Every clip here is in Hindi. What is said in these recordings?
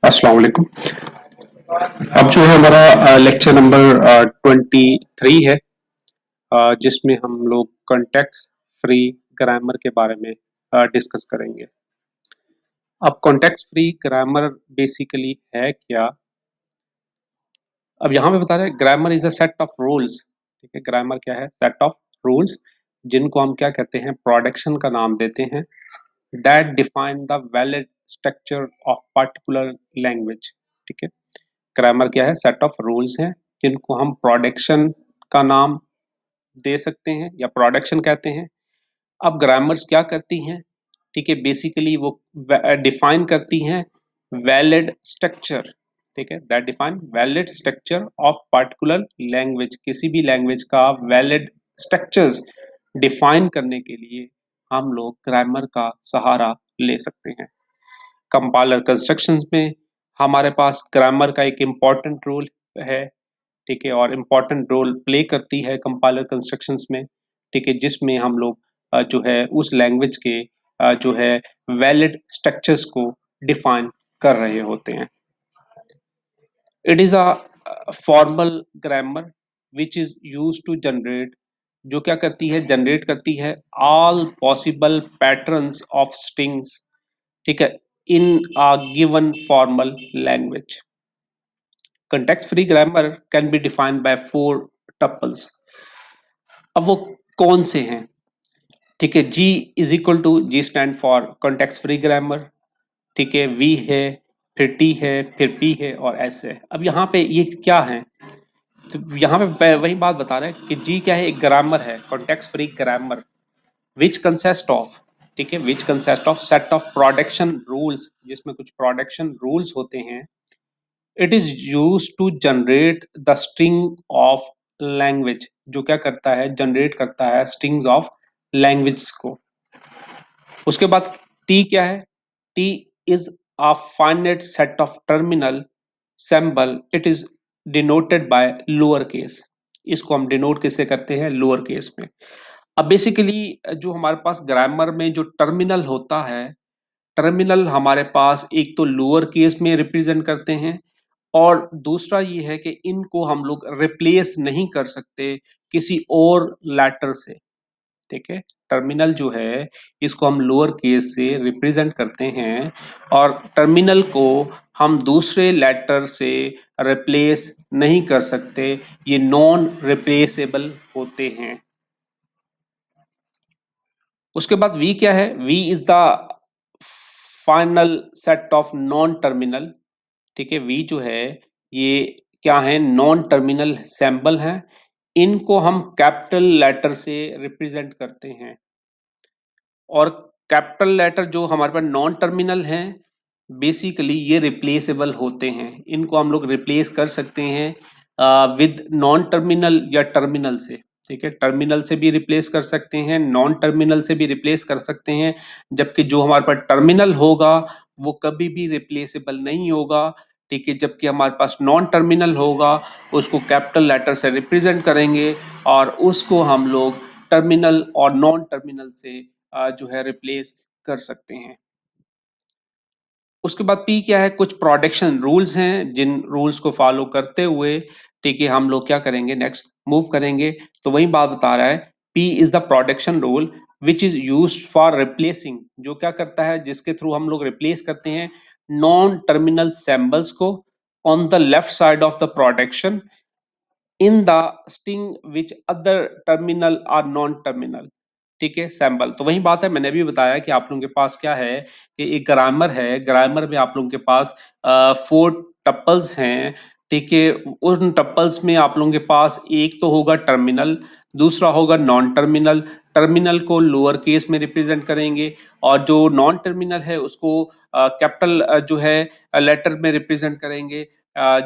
अस्सलाम वालेकुम। अब जो है हमारा लेक्चर नंबर 23 है, जिसमें हम लोग कॉन्टेक्स्ट फ्री ग्रामर के बारे में डिस्कस करेंगे। अब कॉन्टेक्स्ट फ्री ग्रामर बेसिकली है क्या? अब यहाँ पे बता रहे हैं grammar is a set of rules. ठीक है, ग्रामर क्या है? सेट ऑफ रूल्स, जिनको हम क्या कहते हैं? प्रोडक्शन का नाम देते हैं। That define the valid structure of particular language. ठीक है, ग्रामर क्या है? सेट ऑफ रूल्स हैं जिनको हम प्रोडक्शन का नाम दे सकते हैं या प्रोडक्शन कहते हैं। अब ग्रामर्स क्या करती हैं? ठीक है, बेसिकली वो डिफाइन करती हैं वैलिड स्ट्रक्चर। ठीक है, that define valid structure of particular language. किसी भी लैंग्वेज का वैलिड स्ट्रक्चर्स डिफाइन करने के लिए हम लोग ग्रामर का सहारा ले सकते हैं। कंपाइलर कंस्ट्रक्शंस में हमारे पास ग्रामर का एक इम्पॉर्टेंट रोल है। ठीक है, और इम्पॉर्टेंट रोल प्ले करती है कंपाइलर कंस्ट्रक्शंस में। ठीक है, जिसमें हम लोग जो है उस लैंग्वेज के जो है वैलिड स्ट्रक्चर्स को डिफाइन कर रहे होते हैं। It is a formal grammar which is use to generate, जो क्या करती है? जनरेट करती है all possible patterns of strings. ठीक है, in a given formal language. context free grammar can be defined by 4 tuples। अब वो कौन से हैं? ठीक है, G is equal to, G stand for context free grammar। ठीक है, V है, फिर T है, फिर P है और S है। अब यहाँ पे ये क्या है? तो यहाँ पे वही बात बता रहे हैं कि G क्या है? एक ग्रामर है, context free grammar which consist of, ठीक है, which consist of set of production rules, जिसमें कुछ प्रोडक्शन रूल्स होते हैं। It is use to generate the string of language, जो क्या करता है? जनरेट करता है स्ट्रिंग्स ऑफ लैंग्वेज को। उसके बाद टी क्या है? T is a finite set of terminal symbol. It is denoted by lower case. इसको हम डिनोट किससे करते हैं? लोअर केस में। अब बेसिकली जो हमारे पास ग्रामर में जो टर्मिनल होता है, टर्मिनल हमारे पास एक तो लोअर केस में रिप्रेजेंट करते हैं, और दूसरा ये है कि इनको हम लोग रिप्लेस नहीं कर सकते किसी और लेटर से। ठीक है, टर्मिनल जो है इसको हम लोअर केस से रिप्रेजेंट करते हैं, और टर्मिनल को हम दूसरे लेटर से रिप्लेस नहीं कर सकते। ये नॉन रिप्लेसेबल होते हैं। उसके बाद वी क्या है? V is the final set of non terminal. ठीक है, वी जो है ये क्या है? नॉन टर्मिनल सिंबल है। इनको हम कैपिटल लेटर से रिप्रेजेंट करते हैं, और कैपिटल लेटर जो हमारे पास नॉन टर्मिनल हैं, बेसिकली ये रिप्लेसेबल होते हैं। इनको हम लोग रिप्लेस कर सकते हैं विद नॉन टर्मिनल या टर्मिनल से। ठीक है, टर्मिनल से भी रिप्लेस कर सकते हैं, नॉन टर्मिनल से भी रिप्लेस कर सकते हैं। जबकि जो हमारे पास टर्मिनल होगा वो कभी भी रिप्लेसेबल नहीं होगा। ठीक है, जबकि हमारे पास नॉन टर्मिनल होगा उसको कैपिटल लेटर से रिप्रेजेंट करेंगे, और उसको हम लोग टर्मिनल और नॉन टर्मिनल से जो है रिप्लेस कर सकते हैं। उसके बाद पी क्या है? कुछ प्रोडक्शन रूल्स हैं, जिन रूल्स को फॉलो करते हुए ठीक है हम लोग क्या करेंगे? नेक्स्ट मूव करेंगे। तो वही बात बता रहा है, P is the production rule which is use for replacing, जो क्या करता है? जिसके थ्रू हम लोग रिप्लेस करते हैं नॉन टर्मिनल सिंबल्स को on the left side of the production in the string which other terminal are non terminal. ठीक है, सैम्पल। तो वही बात है, मैंने भी बताया कि आप लोगों के पास क्या है कि एक ग्रामर है। ग्रामर में आप लोगों के पास 4 टपल्स हैं। ठीक है, उन टपल्स में आप लोगों के पास एक तो होगा टर्मिनल, दूसरा होगा नॉन टर्मिनल। टर्मिनल को लोअर केस में रिप्रेजेंट करेंगे, और जो नॉन टर्मिनल है उसको कैपिटल जो है लेटर में रिप्रेजेंट करेंगे।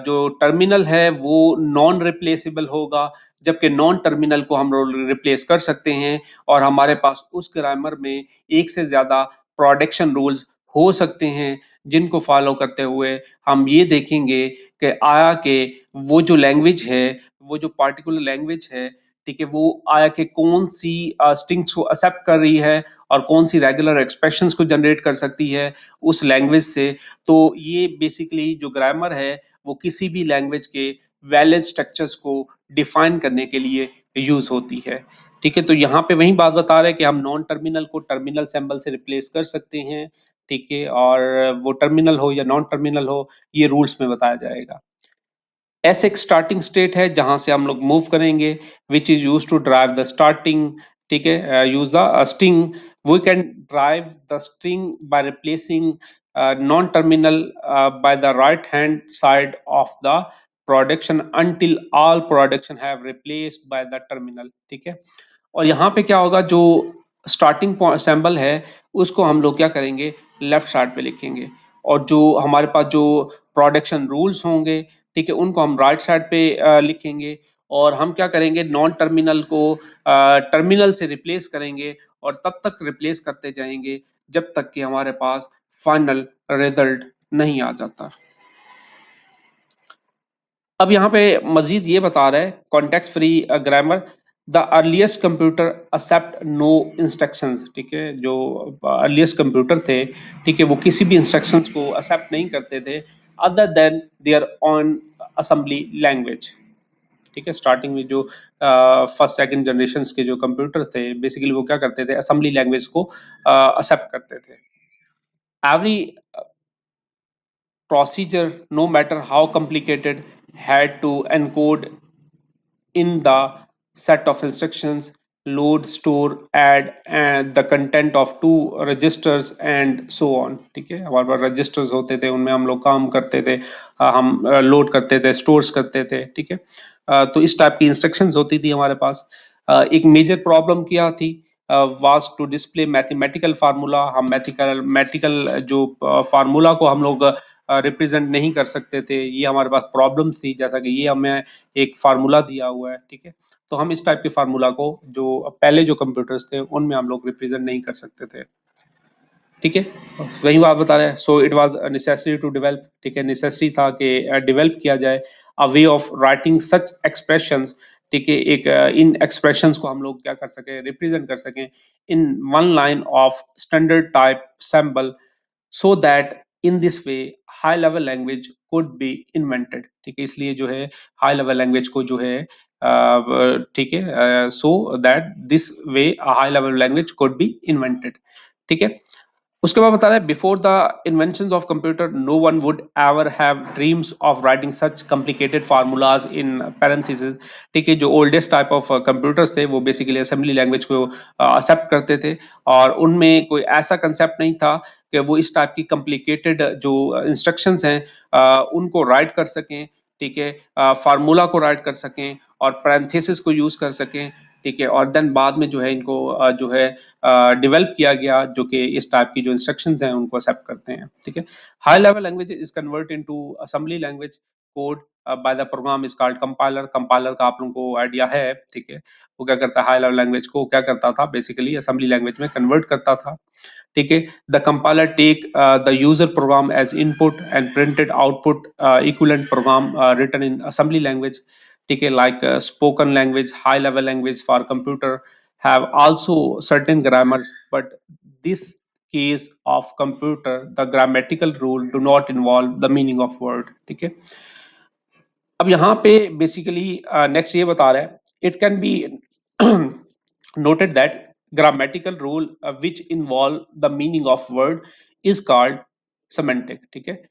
जो टर्मिनल है वो नॉन रिप्लेसेबल होगा, जबकि नॉन टर्मिनल को हम रिप्लेस कर सकते हैं। और हमारे पास उस ग्रामर में एक से ज्यादा प्रोडक्शन रूल्स हो सकते हैं, जिनको फॉलो करते हुए हम ये देखेंगे कि आया कि वो जो लैंग्वेज है, वो जो पार्टिकुलर लैंग्वेज है, ठीक है, वो आया कि कौन सी स्ट्रिंग्स को एक्सेप्ट कर रही है और कौन सी रेगुलर एक्सप्रेशंस को जनरेट कर सकती है उस लैंग्वेज से। तो ये बेसिकली जो ग्रामर है वो किसी भी लैंग्वेज के वैलिड स्ट्रक्चर्स को डिफाइन करने के लिए यूज होती है। ठीक है, तो यहाँ पे वही बात बता रहे हैं कि हम नॉन टर्मिनल को टर्मिनल सिंबल से रिप्लेस कर सकते हैं। ठीक है, और वो टर्मिनल हो या नॉन टर्मिनल हो, ये रूल्स में बताया जाएगा। एस एक स्टार्टिंग स्टेट है जहां से हम लोग मूव करेंगे, which is use to derive the starting. ठीक है, use the string, we can derive the string by replacing non terminal by the right hand side of the production until all production have replaced by the terminal। ठीक है, और यहाँ पे क्या होगा, जो स्टार्टिंग सैम्बल है उसको हम लोग क्या करेंगे, लेफ्ट साइड पे लिखेंगे, और जो हमारे पास जो प्रोडक्शन रूल्स होंगे, ठीक है, उनको हम राइट साइड पे लिखेंगे। और हम क्या करेंगे, नॉन टर्मिनल को टर्मिनल से रिप्लेस करेंगे, और तब तक रिप्लेस करते जाएंगे जब तक कि हमारे पास फाइनल रिजल्ट नहीं आ जाता। अब यहाँ पे मजीद ये बता रहा है, context free grammar, the earliest computer accept no instructions. ठीक है, जो अर्लीस्ट कंप्यूटर थे, ठीक है, वो किसी भी इंस्ट्रक्शंस को एक्सेप्ट नहीं करते थे other than their own assembly language. ठीक है, स्टार्टिंग में जो फर्स्ट सेकंड जनरेशन के जो कंप्यूटर थे, बेसिकली वो क्या करते थे, असेंबली लैंग्वेज को एक्सेप्ट करते थे। Every procedure, no matter how complicated, had to encode in the set of instructions, load, store, add and the content of two registers and so on। ठीक है, हमारे पास रजिस्टर्स होते थे, उनमें हम लोग काम करते थे, हम लोड करते थे, स्टोर्स करते थे। ठीक है, तो इस टाइप की इंस्ट्रक्शंस होती थी हमारे पास। एक मेजर प्रॉब्लम क्या थी, was to display mathematical formula. हम मैथमेटिकल जो फार्मूला को हम लोग रिप्रेजेंट नहीं कर सकते थे, ये हमारे पास प्रॉब्लम्स थी। जैसा कि ये हमें एक फार्मूला दिया हुआ है, ठीक है, तो हम इस टाइप के फार्मूला को जो पहले जो कंप्यूटर्स थे उनमें हम लोग रिप्रेजेंट नहीं कर सकते थे। ठीक है, वही बात बता रहे हैं। So it was necessary to develop. ठीक है, नेसेसरी था कि डेवलप किया जाए a way of writing such expressions. ठीक है, एक इन एक्सप्रेशंस को हम लोग क्या कर सके, रिप्रेजेंट कर सकें in one line of standard type symbol, so that in this way high level language could be invented। ठीक है, इसलिए जो है हाई लेवल लैंग्वेज को जो है ठीक है, so that this way a high level language could be invented। ठीक है, उसके बाद बता रहा है, before the invention of computer no one would ever have dreams of writing such complicated formulas in parenthesis. ठीक है, जो ओल्डेस्ट टाइप ऑफ कंप्यूटर्स थे वो बेसिकली असेंबली लैंग्वेज को एक्सेप्ट करते थे, और उनमें कोई ऐसा कंसेप्ट नहीं था कि वो इस टाइप की कॉम्प्लिकेटेड जो इंस्ट्रक्शंस हैं उनको राइट कर सकें। ठीक है, फार्मूला को राइट कर सकें और पैरेंथेसिस को यूज कर सकें। ठीक है, और देन बाद में जो है इनको जो है डेवलप किया गया, जो कि इस टाइप की जो इंस्ट्रक्शंस हैं उनको एक्सेप्ट करते हैं। ठीक है, high level language is convert into assembly language code by the program is called compiler. Compiler का आप लोगों को आइडिया है। ठीक है, वो क्या करता है, हाई लेवल लैंग्वेज को क्या करता था, बेसिकली असेंबली लैंग्वेज में कन्वर्ट करता था। ठीक है, the compiler take the user program as input and printed output equivalent program written in assembly language. ठीक है, like spoken language, high level language for computer have also certain grammars, but this case of computer the grammatical rule do not involve the meaning of word। ठीक है, अब यहाँ पे बेसिकली नेक्स्ट ये बता रहा है, it can B noted that grammatical rule which involve the meaning of word is called semantic। ठीक है,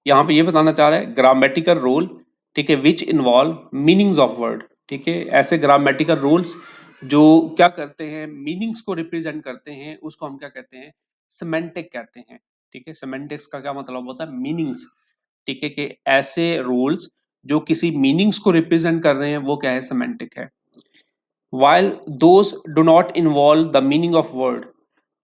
यहाँ पे ये बताना चाह रहा है grammatical rule, ठीक है, which involve meanings of word। ठीक है, ऐसे grammatical rules जो क्या करते हैं, मीनिंग्स को रिप्रेजेंट करते हैं, उसको हम क्या कहते हैं, सेमेंटिक कहते हैं। ठीक है, सेमेंटिक्स का क्या मतलब होता है, मीनिंग्स। ठीक है, कि ऐसे रूल्स जो किसी मीनिंग्स को रिप्रेजेंट कर रहे हैं वो क्या है, सेमेंटिक है। while those do not involve the meaning of word।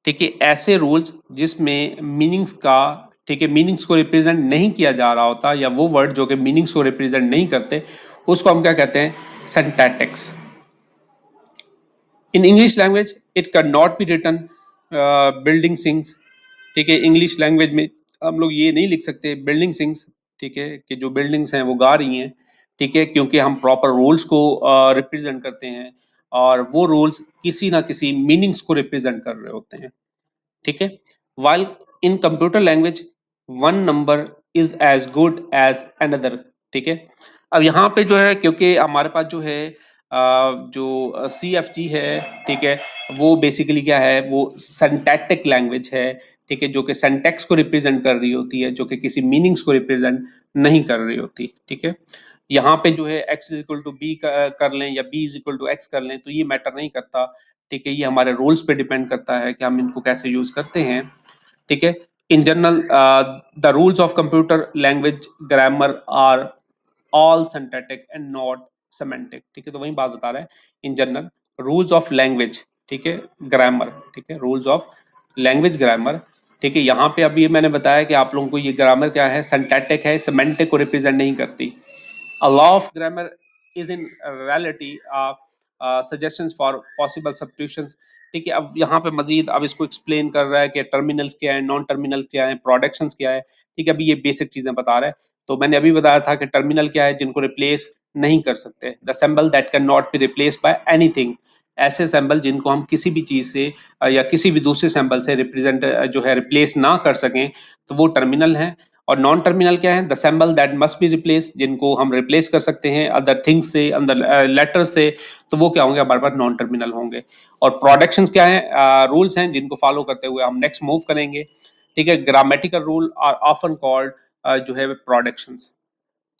ठीक है, ऐसे रूल्स जिसमें मीनिंग्स का, ठीक है, मीनिंग्स को रिप्रेजेंट नहीं किया जा रहा होता, या वो वर्ड जो कि मीनिंग्स को रिप्रेजेंट नहीं करते, उसको हम क्या कहते हैं, syntactics. In English language it can not be written building things. ठीक है, इंग्लिश लैंग्वेज में हम लोग ये नहीं लिख सकते बिल्डिंग सिंग्स। ठीक है, कि जो बिल्डिंग्स हैं वो गा रही हैं। ठीक है, क्योंकि हम प्रॉपर रूल्स को रिप्रेजेंट करते हैं। और वो रूल्स किसी ना किसी मीनिंग्स को रिप्रेजेंट कर रहे होते हैं, ठीक है। While in computer language one number is as good as another, ठीक है। अब यहाँ पे जो है, क्योंकि हमारे पास जो है जो CFG है, ठीक है, वो बेसिकली क्या है, वो सिंटैक्टिक लैंग्वेज है, ठीक है, जो कि सिंटैक्स को रिप्रेजेंट कर रही होती है, जो कि किसी मीनिंग्स को रिप्रेजेंट नहीं कर रही होती, ठीक है। यहाँ पे जो है x is equal to B कर लें या b is equal to x कर लें, तो ये मैटर नहीं करता, ठीक है। ये हमारे रूल्स पे डिपेंड करता है कि हम इनको कैसे यूज करते हैं, ठीक है। In general the rules of computer language grammar are all synthetic and not semantic, ठीक है। तो वही बात बता रहा है, in general rules of language, ठीक है, ग्रामर, ठीक है, रूल्स ऑफ लैंग्वेज ग्रामर, ठीक है। यहाँ पे अभी मैंने बताया कि आप लोगों को ये ग्रामर क्या है, सिंथेटिक है, सेमेंटिक को रिप्रेजेंट नहीं करती। A law of grammar is in reality suggestions for possible substitutions, ठीक है। अब यहाँ पे मजीद अब इसको एक्सप्लेन कर रहा है कि टर्मिनल्स क्या है, नॉन टर्मिनल क्या है, प्रोडक्शंस क्या है, ठीक है। अभी ये बेसिक चीजें बता रहा है। तो मैंने अभी बताया था कि टर्मिनल क्या है, जिनको रिप्लेस नहीं कर सकते, the symbol that can not be replace by anything, ऐसे सिंबल जिनको हम किसी भी चीज से या किसी भी दूसरे सिंबल से रिप्रेजेंट जो है रिप्लेस ना कर सकें, तो वो टर्मिनल है। और नॉन टर्मिनल क्या है, the symbol that must be replace, जिनको हम रिप्लेस कर सकते हैं अदर थिंग्स से, अंदर लेटर से, तो वो क्या होंगे, हमारे पास नॉन टर्मिनल होंगे। और प्रोडक्शंस क्या है, रूल्स हैं जिनको फॉलो करते हुए हम नेक्स्ट मूव करेंगे, ठीक है। Grammatical rule are often called जो है प्रोडक्शंस,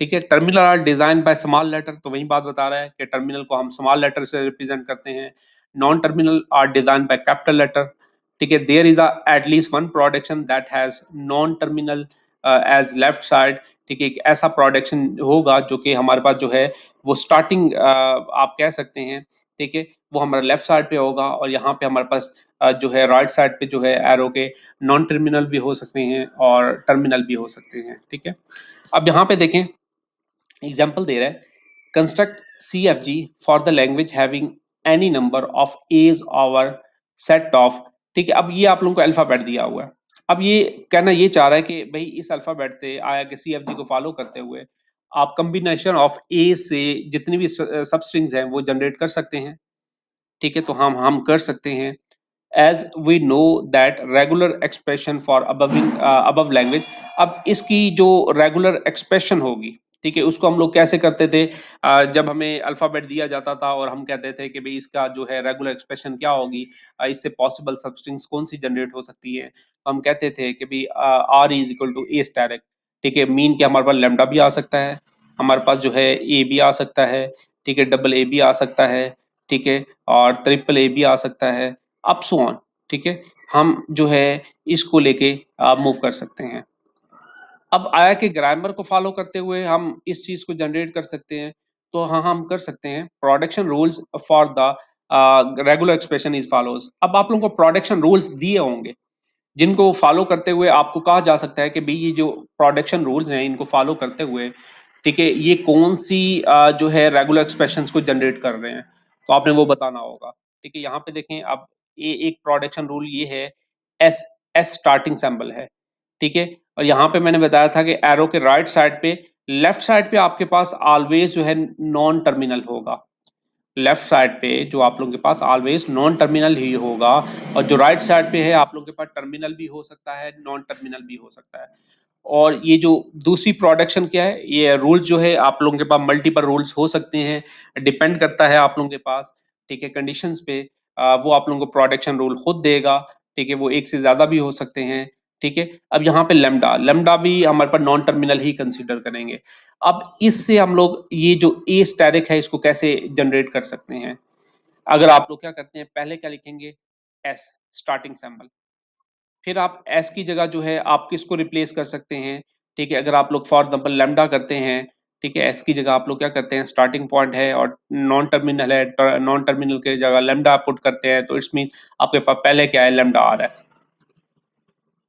ठीक है। Terminal are design by small letter, तो वही बात बता रहा है कि टर्मिनल को हम स्मॉल लेटर से रिप्रेजेंट करते हैं। Non terminal are design by capital letter, ठीक है। There is at least one production that has non terminal as left side, ठीक है। एक ऐसा प्रोडक्शन होगा जो कि हमारे पास जो है वो स्टार्टिंग आप कह सकते हैं, ठीक है, वो हमारा लेफ्ट साइड पे होगा, और यहाँ पे हमारे पास जो है राइट साइड पे जो है एरो के नॉन टर्मिनल भी हो सकते हैं और टर्मिनल भी हो सकते हैं, ठीक है। अब यहाँ पे देखें, एग्जाम्पल दे रहा है, construct CFG for the language having any number of a's और सेट ऑफ, ठीक है। अब ये आप लोगों को अल्फाबेट दिया हुआ है। अब ये कहना ये चाह रहा है कि भाई इस अल्फाबेट से आया कि CFG को फॉलो करते हुए आप कम्बिनेशन ऑफ ए से जितनी भी सब स्ट्रिंग्स हैं वो जनरेट कर सकते हैं, ठीक है। तो हम कर सकते हैं। As we know that regular expression for above language, अब इसकी जो रेगुलर एक्सप्रेशन होगी, ठीक है, उसको हम लोग कैसे करते थे, जब हमें अल्फाबेट दिया जाता था और हम कहते थे कि भाई इसका जो है रेगुलर एक्सप्रेशन क्या होगी, इससे पॉसिबल सबस्ट्रिंग्स कौन सी जनरेट हो सकती है, हम कहते थे कि भाई R is equal to a static, ठीक है। मीन के हमारे पास लेमडा भी आ सकता है, हमारे पास जो है ए भी आ सकता है, ठीक है, डबल ए भी आ सकता है, ठीक है, और ट्रिपल ए भी आ सकता है, अप सो ऑन, ठीक है। हम जो है इसको लेके मूव कर सकते हैं। अब आया कि ग्रामर को फॉलो करते हुए हम इस चीज को जनरेट कर सकते हैं, तो हाँ हम कर सकते हैं। Production rules for the regular expression is follows. अब आप लोगों को प्रोडक्शन रूल्स दिए होंगे जिनको फॉलो करते हुए आपको कहा जा सकता है कि भाई ये जो प्रोडक्शन रूल्स हैं इनको फॉलो करते हुए, ठीक है, ये कौन सी जो है रेगुलर एक्सप्रेशंस को जनरेट कर रहे हैं, तो आपने वो बताना होगा, ठीक है। यहाँ पे देखें, अब ये एक प्रोडक्शन रूल ये है, एस एस स्टार्टिंग सिंबल है, ठीक है। और यहाँ पे मैंने बताया था कि एरो के राइट साइड पे, लेफ्ट साइड पे आपके पास ऑलवेज जो है नॉन टर्मिनल होगा, लेफ्ट साइड पे जो आप लोगों के पास ऑलवेज नॉन टर्मिनल ही होगा, और जो राइट साइड पे है आप लोगों के पास टर्मिनल भी हो सकता है, नॉन टर्मिनल भी हो सकता है। और ये जो दूसरी प्रोडक्शन क्या है, ये रूल्स जो है आप लोगों के पास मल्टीपल रूल्स हो सकते हैं, डिपेंड करता है आप लोगों के पास, ठीक है, कंडीशंस पे। वो आप लोगों को प्रोडक्शन रूल खुद देगा, ठीक है, वो एक से ज्यादा भी हो सकते हैं, ठीक है। अब यहाँ पे लेमडा लेमडा भी हमारे पास नॉन टर्मिनल ही कंसीडर करेंगे। अब इससे हम लोग ये जो ए स्टैटिक है इसको कैसे जनरेट कर सकते हैं, अगर आप लोग क्या करते हैं, पहले क्या लिखेंगे, एस स्टार्टिंग सिंबल, फिर आप एस की जगह जो है आप किसको रिप्लेस कर सकते हैं, ठीक है। अगर आप लोग फॉर एग्जाम्पल लेमडा करते हैं, ठीक है, एस की जगह आप लोग क्या करते हैं, स्टार्टिंग पॉइंट है और नॉन टर्मिनल है, नॉन टर्मिनल की जगह लेमडा पुट करते हैं, तो इट्स मीन आपके पास पहले क्या है, लेमडा आ रहा है।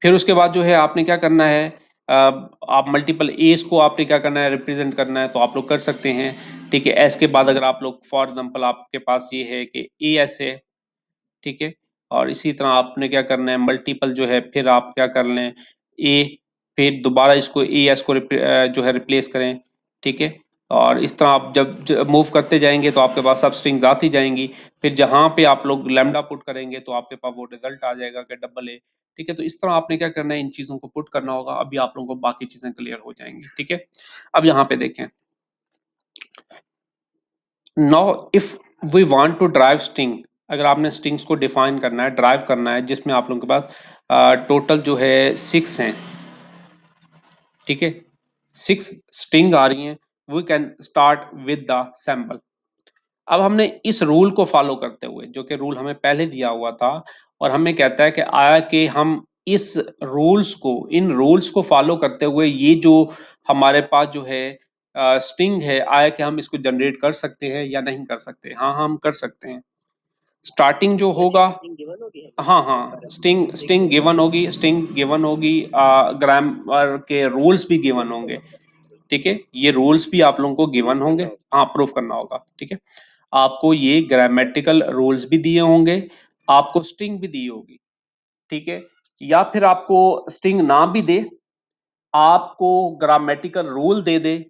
फिर उसके बाद जो है आपने क्या करना है, आप मल्टीपल एज को आपने क्या करना है, रिप्रेजेंट करना है, तो आप लोग कर सकते हैं, ठीक है। एस के बाद अगर आप लोग फॉर एग्जाम्पल आपके पास ये है कि ए एस है, ठीक है, और इसी तरह आपने क्या करना है, मल्टीपल जो है फिर आप क्या कर लें, ए, फिर दोबारा इसको ए एस को जो है रिप्लेस करें, ठीक है, और इस तरह आप जब मूव करते जाएंगे तो आपके पास सब स्ट्रिंग्स आती जाएंगी, फिर जहां पे आप लोग लैम्डा पुट करेंगे तो आपके पास वो रिजल्ट आ जाएगा कि डबल ए। ठीक है, तो इस तरह आपने क्या करना है, इन चीजों को पुट करना होगा। अभी आप लोगों को बाकी चीजें क्लियर हो जाएंगी। ठीक है, अब यहाँ पे देखें, now if we want to derive string, अगर आपने स्ट्रिंग्स को डिफाइन करना है, ड्राइव करना है, जिसमें आप लोगों के पास टोटल जो है 6 हैं। ठीक है, 6 स्ट्रिंग आ रही हैं, we can start with the sample. अब हमने इस रूल को फॉलो करते हुए, जो कि रूल हमें पहले दिया हुआ था, और हमें कहता है कि आया कि हम इस रूल्स को, इन रूल्स को फॉलो करते हुए ये जो हमारे पास जो है स्ट्रिंग है, आया कि हम इसको जनरेट कर सकते हैं या नहीं कर सकते। हाँ, हम कर सकते हैं। स्टार्टिंग जो होगा, हाँ हाँ, स्ट्रिंग स्ट्रिंग गिवन होगी, स्ट्रिंग गिवन होगी, ग्रामर के रूल्स भी गिवन होंगे। ठीक है, ये रूल्स भी आप लोगों को गिवन होंगे। हाँ, प्रूफ करना होगा। ठीक है, आपको ये ग्रामेटिकल रूल्स भी दिए होंगे, आपको स्ट्रिंग भी दी होगी। ठीक है, या फिर आपको स्ट्रिंग ना भी दे, आपको ग्रामेटिकल रूल दे दे,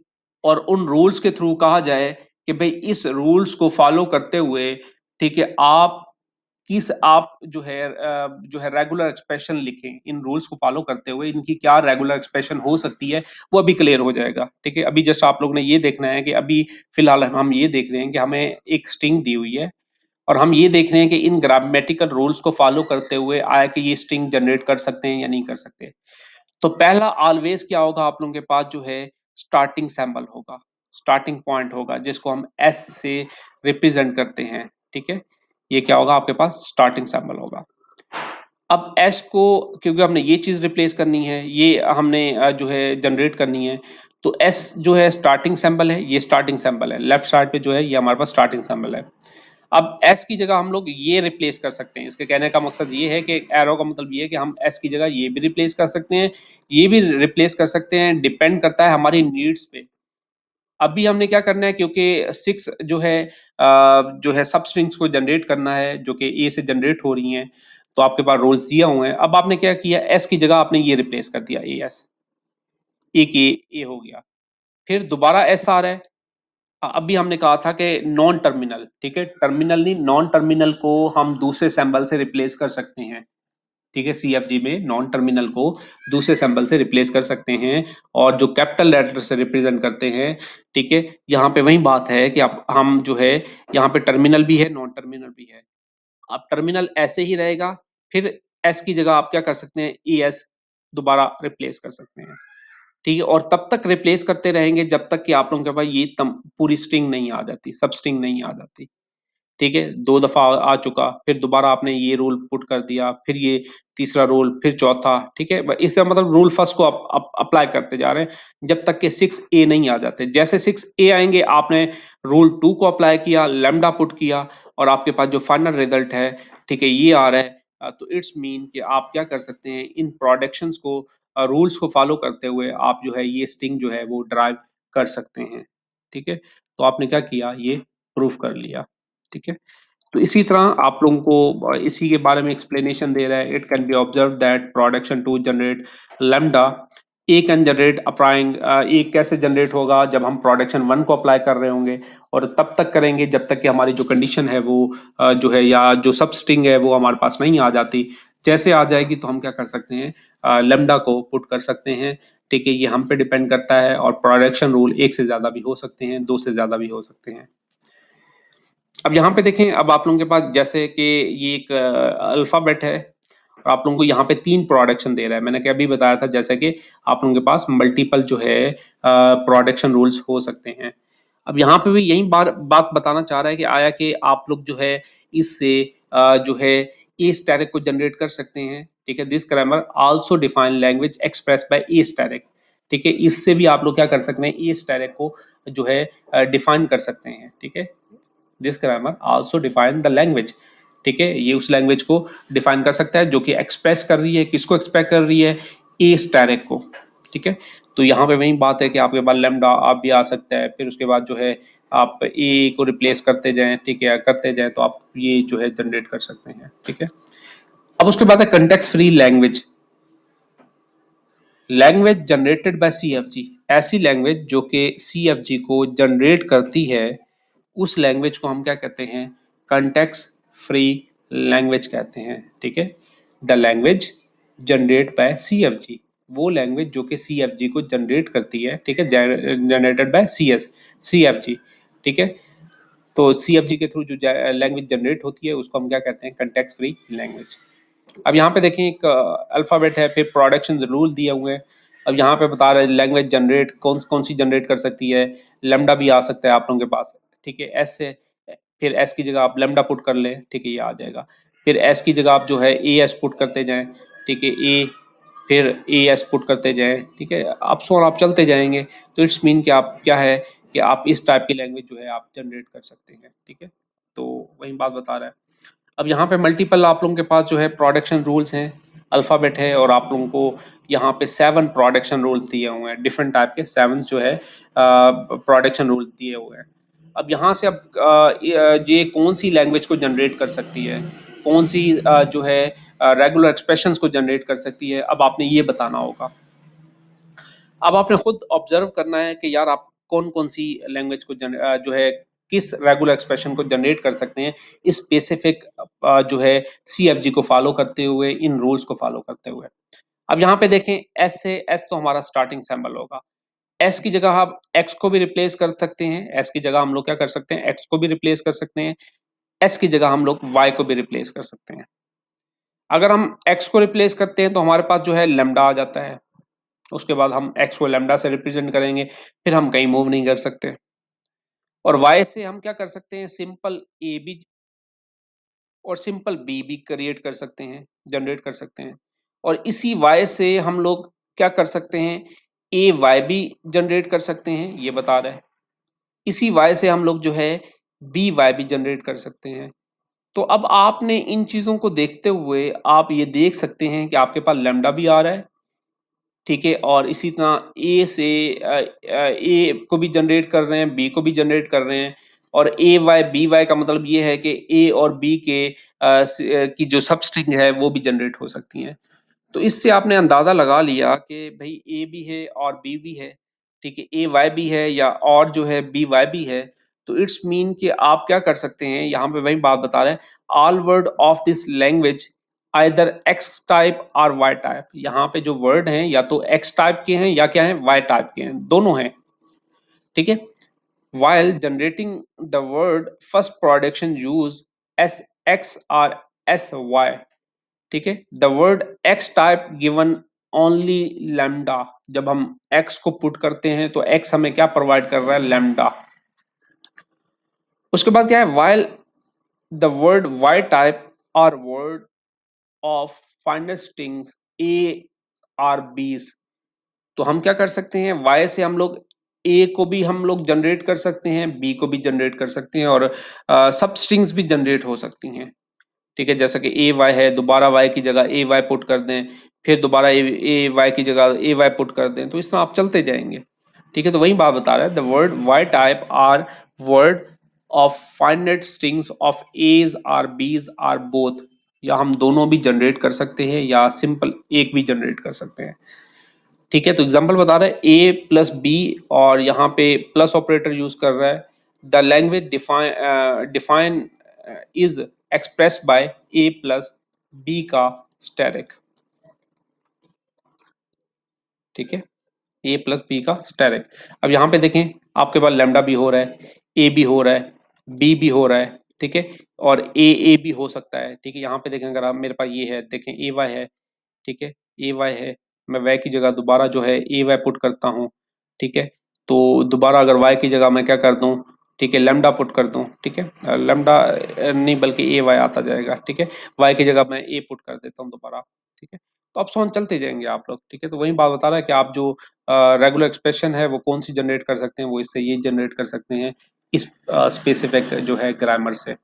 और उन रूल्स के थ्रू कहा जाए कि भाई इस रूल्स को फॉलो करते हुए, ठीक है, आप जो है रेगुलर एक्सप्रेशन लिखें, इन रूल्स को फॉलो करते हुए इनकी क्या रेगुलर एक्सप्रेशन हो सकती है, वो अभी क्लियर हो जाएगा। ठीक है, अभी जस्ट आप लोग ने ये देखना है कि अभी फिलहाल हम ये देख रहे हैं कि हमें एक स्ट्रिंग दी हुई है, और हम ये देख रहे हैं कि इन ग्रामेटिकल रूल्स को फॉलो करते हुए आया कि ये स्ट्रिंग जनरेट कर सकते हैं या नहीं कर सकते। तो पहला ऑलवेज क्या होगा, आप लोगों के पास जो है स्टार्टिंग सैंबल होगा, स्टार्टिंग पॉइंट होगा, जिसको हम एस से रिप्रेजेंट करते हैं। ठीक है, ये क्या होगा, आपके पास स्टार्टिंग सैंबल होगा। अब एस को, क्योंकि हमने ये चीज रिप्लेस करनी है, ये हमने जो है जनरेट करनी है, तो एस जो है स्टार्टिंग सैंबल है, ये स्टार्टिंग सैंबल है, लेफ्ट साइड पे जो है ये हमारे पास स्टार्टिंग सैंबल है। अब एस की जगह हम लोग ये रिप्लेस कर सकते हैं। इसके कहने का मकसद ये है कि एरो का मतलब ये है कि हम एस की जगह ये भी रिप्लेस कर सकते हैं, ये भी रिप्लेस कर सकते हैं, डिपेंड करता है हमारी नीड्स पे। अभी हमने क्या करना है, क्योंकि 6 जो है सब स्ट्रिंग्स को जनरेट करना है, जो कि ए से जनरेट हो रही हैं, तो आपके पास रोल्स दिए हुए हैं। अब आपने क्या किया, एस की जगह आपने ये रिप्लेस कर दिया, ए एस, एक ए हो गया, फिर दोबारा एस आ रहा है। अभी हमने कहा था कि नॉन टर्मिनल, ठीक है, टर्मिनल नहीं, नॉन टर्मिनल को हम दूसरे सिंबल से रिप्लेस कर सकते हैं। ठीक है, सीएफजी में नॉन टर्मिनल को दूसरे सिंबल से रिप्लेस कर सकते हैं, और जो कैपिटल लेटर से रिप्रेजेंट करते हैं। ठीक है, यहाँ पे वही बात है कि आप हम जो है यहाँ पे टर्मिनल भी है, नॉन टर्मिनल भी है। अब टर्मिनल ऐसे ही रहेगा, फिर एस की जगह आप क्या कर सकते हैं, ई एस दोबारा रिप्लेस कर सकते हैं। ठीक है, और तब तक रिप्लेस करते रहेंगे जब तक कि आप लोगों के पास ये पूरी स्ट्रिंग नहीं आ जाती, सब स्ट्रिंग नहीं आ जाती। ठीक है, 2 दफा आ चुका, फिर दोबारा आपने ये रूल पुट कर दिया, फिर ये तीसरा रूल, फिर चौथा। ठीक है, इसका मतलब रूल फर्स्ट को आप अप्लाई करते जा रहे हैं जब तक कि 6 ए नहीं आ जाते। जैसे 6 ए आएंगे, आपने रूल 2 को अप्लाई किया, लैम्डा पुट किया, और आपके पास जो फाइनल रिजल्ट है, ठीक है, ये आ रहा है। तो इट्स मीन कि आप क्या कर सकते हैं, इन प्रोडक्शंस को, रूल्स को फॉलो करते हुए आप जो है ये स्ट्रिंग जो है वो ड्राइव कर सकते हैं। ठीक है, तो आपने क्या किया, ये प्रूफ कर लिया। ठीक है, तो इसी तरह आप लोगों को इसी के बारे में एक्सप्लेनेशन दे रहा है। It can be observe that production to generate lambda, A can generate applying, A कैसे जनरेट होगा, जब हम प्रोडक्शन 1 को अप्लाई कर रहे होंगे, और तब तक करेंगे जब तक कि हमारी जो कंडीशन है वो जो है, या जो सब स्ट्रिंग है वो हमारे पास नहीं आ जाती। जैसे आ जाएगी तो हम क्या कर सकते हैं, लैम्डा को पुट कर सकते हैं। ठीक है, ये हम पे डिपेंड करता है, और प्रोडक्शन रूल एक से ज्यादा भी हो सकते हैं, 2 से ज्यादा भी हो सकते हैं। अब यहाँ पे देखें, अब आप लोगों के पास जैसे कि ये एक अल्फाबेट है, और आप लोगों को यहाँ पे 3 प्रोडक्शन दे रहा है। मैंने क्या अभी बताया था, जैसे कि आप लोगों के पास मल्टीपल जो है प्रोडक्शन रूल्स हो सकते हैं। अब यहाँ पे भी यही बात बताना चाह रहा है कि आया कि आप लोग जो है इससे जो है ए स्टैटिक को जनरेट कर सकते हैं। ठीक है, this grammar also define language express by A static. ठीक है, इससे भी आप लोग क्या कर सकते हैं, ए स्टैटिक को जो है डिफाइन कर सकते हैं। ठीक है, this grammar also define the language. ठीक है, ये उस लैंग्वेज को डिफाइन कर सकता है जो कि एक्सप्रेस कर रही है, किसको एक्सप्रेस कर रही है, ए स्टैटिक को। ठीक है, तो यहाँ पे वही बात है कि आपके पास लैम्डा आप भी आ सकता है, फिर उसके बाद जो है आप ए को रिप्लेस करते जाएं, ठीक है, करते जाएं, तो आप ये जो है जनरेट कर सकते हैं। ठीक है, अब उसके बाद है context free language, language generated by CFG ऐसी लैंग्वेज जो कि CFG को जनरेट करती है, उस लैंग्वेज को हम क्या कहते हैं? कंटेक्स्ट फ्री लैंग्वेज कहते हैं। ठीक है, the language generate by CFG, वो लैंग्वेज जो कि CFG को जनरेट करती है। ठीक है, जनरेटेड बाय CFG। ठीक है, तो CFG के थ्रू जो लैंग्वेज जनरेट होती है उसको हम क्या कहते हैं? Context free language. अब यहाँ पे देखें एक अल्फ़ाबेट है, फिर प्रोडक्शन रूल दिए हुए हैं। अब यहाँ पे बता रहे हैं लैंग्वेज जनरेट कौन कौन सी जनरेट कर सकती है। लैम्डा भी आ सकता है आप लोगों के पास। ठीक है, एस से, फिर एस की जगह आप लैम्डा पुट कर लें। ठीक है, ये आ जाएगा। फिर एस की जगह आप जो है AS पुट करते जाएं। ठीक है, ए, फिर AS पुट करते जाएं। ठीक है, आप सो आप चलते जाएंगे। तो इट्स मीन कि आप क्या है कि आप इस टाइप की लैंग्वेज जो है आप जनरेट कर सकते हैं। ठीक है, तो वही बात बता रहा है। अब यहाँ पे मल्टीपल आप लोगों के पास जो है प्रोडक्शन रूल्स हैं, अल्फ़ाबेट है, और आप लोगों को यहाँ पे 7 प्रोडक्शन रूल दिए हुए हैं, डिफरेंट टाइप के 7 जो है प्रोडक्शन रूल दिए हुए हैं। अब यहाँ से अब ये कौन सी लैंग्वेज को जनरेट कर सकती है, कौन सी जो है रेगुलर एक्सप्रेशंस को जनरेट कर सकती है, अब आपने ये बताना होगा। अब आपने खुद ऑब्जर्व करना है कि यार आप कौन कौन सी लैंग्वेज को जो है किस रेगुलर एक्सप्रेशन को जनरेट कर सकते हैं, इस स्पेसिफिक जो है CFG को फॉलो करते हुए, इन रूल्स को फॉलो करते हुए। अब यहाँ पे देखें, एस से, एस तो हमारा स्टार्टिंग सिंबल होगा। एस की जगह आप एक्स को भी रिप्लेस कर सकते हैं। एस की जगह हम लोग क्या कर सकते हैं? एक्स को भी रिप्लेस कर सकते हैं। एस की जगह हम लोग वाई को भी रिप्लेस कर सकते हैं। अगर हम एक्स को रिप्लेस करते हैं तो हमारे पास जो है लेमडा आ जाता है। उसके बाद हम एक्स को लेमडा से रिप्रेजेंट करेंगे, फिर हम कहीं मूव नहीं कर सकते। और वाई से हम क्या कर सकते हैं? सिंपल ए बी और सिंपल बी भी क्रिएट कर सकते हैं, जनरेट कर सकते हैं। और इसी वाई से हम लोग क्या कर सकते हैं? ए वाई भी जनरेट कर सकते हैं, ये बता रहा है। इसी वाई से हम लोग जो है बी वाई भी जनरेट कर सकते हैं। तो अब आपने इन चीजों को देखते हुए आप ये देख सकते हैं कि आपके पास लेमडा भी आ रहा है। ठीक है, और इसी तरह ए से ए को भी जनरेट कर रहे हैं, बी को भी जनरेट कर रहे हैं। और ए वाई बी वाई का मतलब ये है कि ए और बी के की जो सब स्ट्रिंग है वो भी जनरेट हो सकती हैं। तो इससे आपने अंदाजा लगा लिया कि भाई ए भी है और बी भी है। ठीक है, ए वाई भी है या और जो है बी वाई भी है। तो इट्स मीन कि आप क्या कर सकते हैं, यहाँ पे वही बात बता रहे हैं, all word of this language either x type और वाई टाइप। यहाँ पे जो वर्ड हैं या तो एक्स टाइप के हैं या क्या है, वाई टाइप के हैं, दोनों हैं। ठीक है, while generating the word first production use as x or sy। ठीक है, the word x type given only lambda. जब हम x को पुट करते हैं तो x हमें क्या प्रोवाइड कर रहा है? लैम्डा। उसके बाद क्या है? while the word y type or word of final strings a or b's। तो हम क्या कर सकते हैं? y से हम लोग a को भी हम लोग जनरेट कर सकते हैं, b को भी जनरेट कर सकते हैं, और सब स्ट्रिंग्स भी जनरेट हो सकती हैं। ठीक है, जैसा कि ए वाई है, दोबारा वाई की जगह ए वाई पुट कर दें, फिर दोबारा ए वाई की जगह ए वाई पुट कर दें, तो इस तरह आप चलते जाएंगे। ठीक है, तो वही बात बता रहा है, the word Y type are word of finite strings of a's or b's or both. या हम दोनों भी जनरेट कर सकते हैं या सिंपल एक भी जनरेट कर सकते हैं। ठीक है, तो एग्जांपल बता रहा है ए प्लस बी, और यहाँ पे प्लस ऑपरेटर यूज कर रहा है। The language define is expressed by a plus B का स्टैटिक। ठीक है, ए प्लस बी का स्टैटिक। अब यहाँ पे देखें, आपके पास लैम्डा भी हो रहा है, ए भी हो रहा है, बी भी हो रहा है। ठीक है, और ए भी हो सकता है। ठीक है, यहाँ पे देखें, अगर आप मेरे पास ये है, देखें ए वाई है। ठीक है, ए वाई है, मैं वाई की जगह दोबारा जो है ए वाई पुट करता हूँ। ठीक है, तो दोबारा अगर वाई की जगह मैं क्या कर दूँ? ठीक है, लैम्डा पुट कर दूँ। ठीक है, लैम्डा नहीं बल्कि ए वाई आता जाएगा। ठीक है, वाई की जगह मैं ए पुट कर देता हूँ दोबारा। ठीक है, तो अब सोन चलते जाएंगे आप लोग। ठीक है, तो वही बात बता रहा है कि आप जो रेगुलर एक्सप्रेशन है वो कौन सी जनरेट कर सकते हैं, वो इससे ये जनरेट कर सकते हैं, इस स्पेसिफिक जो है ग्रामर से।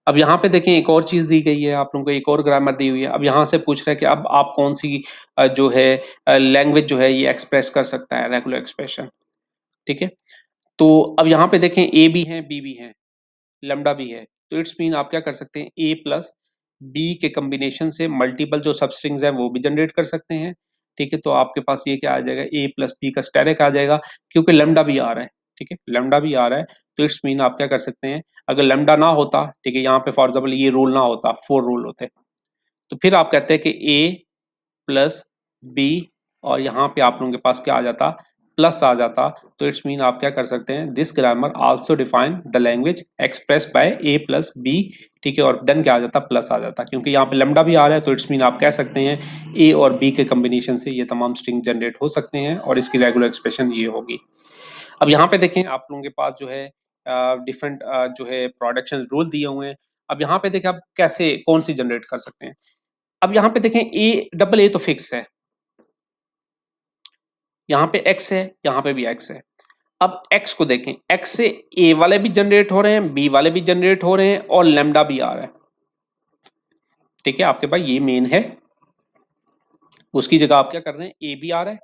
अब यहाँ पे देखें, एक और चीज दी गई है आप लोगों को, एक और ग्रामर दी हुई है। अब यहाँ से पूछ रहा है कि अब आप कौन सी जो है लैंग्वेज जो है ये एक्सप्रेस कर सकता है, रेगुलर एक्सप्रेशन। ठीक है, तो अब यहाँ पे देखें, ए भी है, बी भी है, लैम्डा भी है। तो इट्स मीन आप क्या कर सकते हैं? ए प्लस बी के कॉम्बिनेशन से मल्टीपल जो सब स्ट्रिंग्स हैं वो भी जनरेट कर सकते हैं। ठीक है, तो आपके पास ये क्या आ जाएगा, a प्लस बी का स्टेरिक आ जाएगा, क्योंकि लेमडा भी आ रहा है। ठीक है, लेमडा भी आ रहा है, तो इट्स मीन आप क्या कर सकते हैं, अगर लेमडा ना होता, ठीक है, यहाँ पे फॉर एग्जाम्पल ये रूल ना होता, 4 रूल होते, तो फिर आप कहते हैं कि a प्लस बी, और यहाँ पे आप लोगों के पास क्या आ जाता, प्लस आ जाता, तो इट्स मीन आप क्या कर सकते हैं, this grammar also define the language express by a plus B. ठीक है, और देन क्या आ जाता, प्लस आ जाता, क्योंकि यहाँ पे लेमडा भी आ रहा है, तो इट्स मीन आप कह सकते हैं ए और बी के कम्बिनेशन से ये तमाम स्ट्रिंग जनरेट हो सकते हैं, और इसकी रेगुलर एक्सप्रेशन ये होगी। अब यहाँ पे देखें आप लोगों के पास जो है डिफरेंट जो है प्रोडक्शन रूल दिए हुए हैं। अब यहाँ पे देखें आप कैसे कौन सी जनरेट कर सकते हैं। अब यहाँ पे देखें ए डबल ए तो फिक्स है, यहाँ पे x है, यहाँ पे भी x है। अब x को देखें, x से a वाले भी जनरेट हो रहे हैं, b वाले भी जनरेट हो रहे हैं, और लेमडा भी आ रहा है। ठीक है, आपके पास ये मेन है, उसकी जगह आप क्या कर रहे हैं, a भी आ रहा है,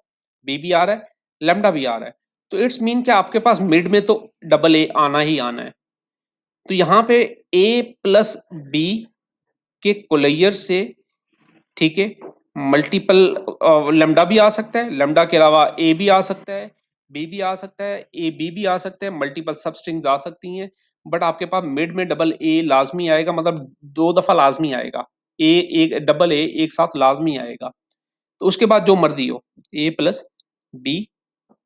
b भी आ रहा है, लेमडा भी आ रहा है, तो इट्स मीन कि आपके पास मिड में तो डबल ए आना ही आना है। तो यहाँ पे a प्लस बी के कोलेयर से, ठीक है, मल्टीपल लेमडा भी आ सकता है, लेमडा के अलावा ए भी आ सकता है, बी भी आ सकता है, ए बी भी आ सकते हैं, मल्टीपल सब स्ट्रिंग्स आ सकती हैं, बट आपके पास मिड में डबल ए लाजमी आएगा, मतलब 2 दफा लाजमी आएगा, ए एक डबल ए एक साथ लाजमी आएगा। तो उसके बाद जो मर्जी हो, ए प्लस बी,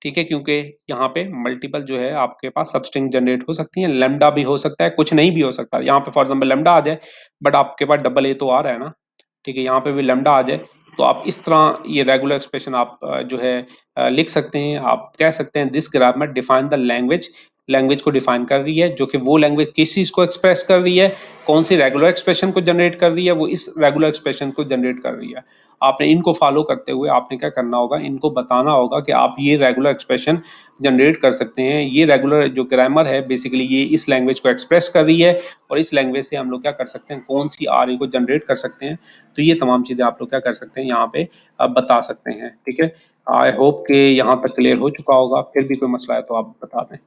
ठीक है, क्योंकि यहाँ पे मल्टीपल जो है आपके पास सब स्ट्रिंग जनरेट हो सकती हैं, लेमडा भी हो सकता है, कुछ नहीं भी हो सकता, यहाँ पे फॉर एग्जाम्पल लेमडा आ जाए, बट आपके पास डबल ए तो आ रहा है ना, ठीक है, यहाँ पे भी लेमडा आ जाए, तो आप इस तरह ये रेगुलर एक्सप्रेशन आप जो है लिख सकते हैं। आप कह सकते हैं this grammar define the language, language को डिफाइन कर रही है, जो कि वो लैंग्वेज किस चीज को एक्सप्रेस कर रही है, कौन सी रेगुलर एक्सप्रेशन को जनरेट कर रही है, वो इस रेगुलर एक्सप्रेशन को जनरेट कर रही है। आपने इनको फॉलो करते हुए आपने क्या करना होगा, इनको बताना होगा कि आप ये रेगुलर एक्सप्रेशन जनरेट कर सकते हैं। ये रेगुलर जो ग्रामर है बेसिकली ये इस लैंग्वेज को एक्सप्रेस कर रही है, और इस लैंग्वेज से हम लोग क्या कर सकते हैं, कौन सी आर को जनरेट कर सकते हैं। तो ये तमाम चीज़ें आप लोग क्या कर सकते हैं, यहाँ पे बता सकते हैं। ठीक है, आई होप कि यहाँ तक क्लियर हो चुका होगा, फिर भी कोई मसला है तो आप बता दें।